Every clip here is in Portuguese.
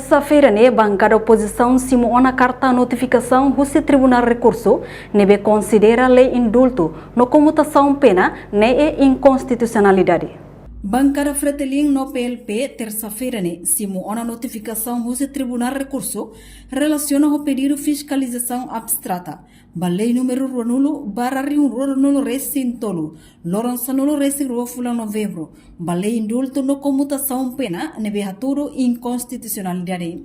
Terça-feira, bancada oposição simou na carta notificação do Tribunal Recurso, nebe considera lei indulto no comutação pena é inconstitucionalidade. Bancada Fretilin no PLP, terça-feira, simou na notificação do Tribunal Recurso relaciona ao pedido de fiscalização abstrata. Balei número ruanulo barra ruanulo recintolo, lorançanulo recirua fula novembro. Balei indulto no comutação pena nebe haturo inconstitucionalidade.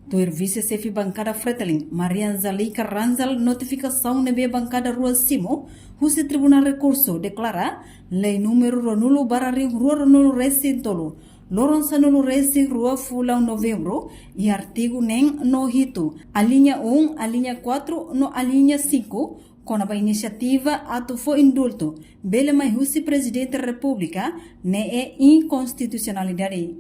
Tuir vice-chefe bancada Fretilin, Maria Zali Carranzal, notificação nebe bancada Rua Simo, o Tribunal Recurso declara lei número ruanulo barra ruanulo recintolo, lorançanulo recirua fula novembro e artigo nem no hito, a linha 1, a linha 4, no a linha 5, com a iniciativa ato foi indulto, bele mais o presidente da República, é inconstitucionalidade.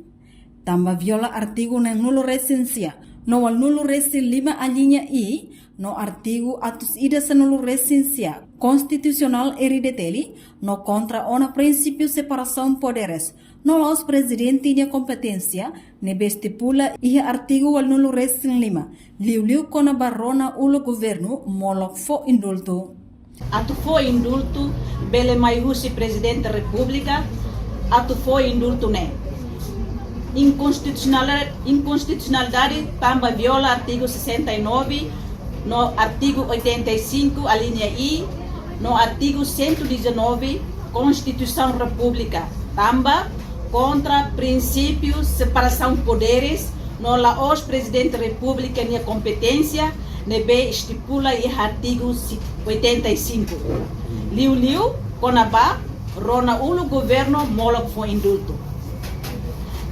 Tamba viola artigo nem nulo recência, no al nulo recém lima a linha I, no artigo atos ida sa nulo recência constitucional hereditary, no contra ona princípio separação poderes, no los presidente tinha competência, nebe estipula e artigo al nulo recém lima, liu com a barrona ulo governo, molok fo indulto. Ato foi indulto, bele mai husi presidente da República, ato foi indulto né. Inconstitucionalidade também viola artigo 69, no artigo 85, a linha I, no artigo 119, Constituição República, também contra princípios separação poderes, no la os presidente da República tinha competência, nebe estipula e artigo 85. Liu, conaba, rona ulo governo, molok foi indulto.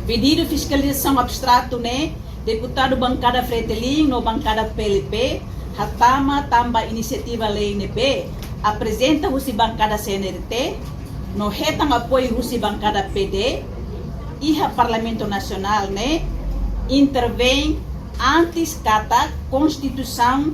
Pedido de fiscalização abstrato, deputado bancada Fretilin, no bancada PLP, Hatama, tamba iniciativa lei NB, apresenta o bancada CNRT, no retam apoio o bancada PD, e a Parlamento Nacional, intervém antes cata Constituição,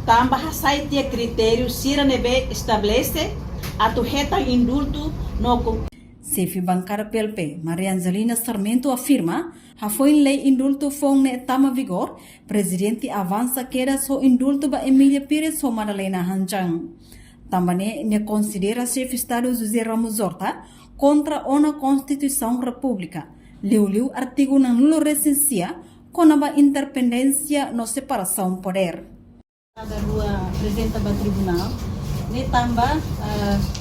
tamba hasaiti critérios, sira NB estabelece, ato retam indulto no Chefe bancada PLP, Maria Angelina Sarmento afirma que foi lei indulto foi na etapa vigor, presidente avança que era só indulto ba Emília Pires ou Madalena Hanjang. Também ne considera chefe Estado José Ramos Horta contra a Constituição República. Liu artigo na nulo recência com a independência na separação poder. Cada rua apresenta para o tribunal. Netamba,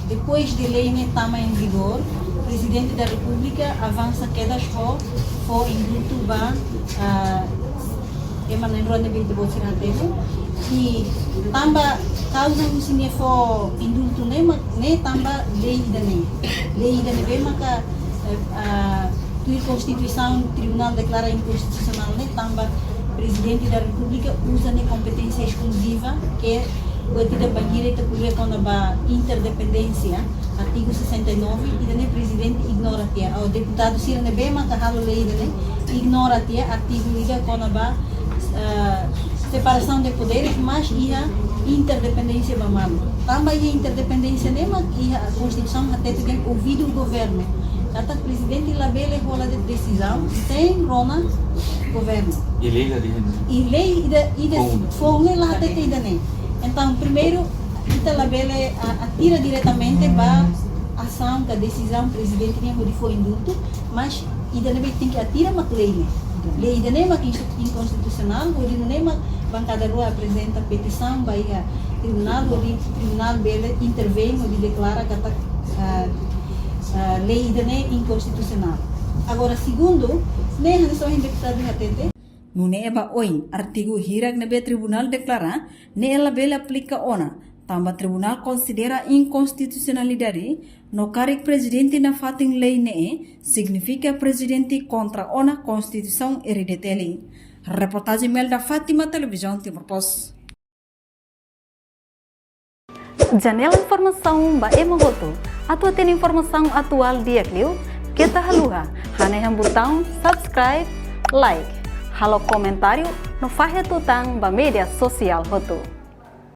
depois de lei netama em vigor, o presidente da República avança que das for indulto ba Emanuel de Bolsonaro e tamba causa o sine for indulto ne tamba lei da ne maka a Constituição Tribunal declara inconstitucional ne tamba presidente da República usa ne competência exclusiva que o da direita por quando a interdependência, artigo 69, e o presidente ignora tia, o deputado sira nebe makahalo lei ignora tia, artigo liga quando a separação de poderes, mas ia interdependência bamalo. Também a interdependência nema e a Constituição até tem ouvido o governo. Kata presidente labele rola de decisão sem rona governo. E lei lá e lei foi lá até tem dané. Então, primeiro, a labele atira diretamente para a ação, a decisão presidente nem foi indulto, mas ainda não tem que atirar uma lei. Lei ainda não é inconstitucional, o nem bancada rua apresenta petição, vai a tribunal, o tribunal dele intervém, o declara que a lei ainda não é inconstitucional. Agora, segundo, nem a relação em deputado de No neba oin, artigo hirag nebe tribunal declara, ne ela bela aplica ona. Tamba tribunal considera inconstitucionalidade, no carig presidente na fating lei significa presidente contra ona Constituição hereditary. Reportagem Mel da Fátima, Televisão Timor Post. Janela informação ba emogoto. Atua tem informação atual dia clio, kita haluha, haneham botão subscribe, like. Halo comentário no Fahia Tutang ba media sosial hotu.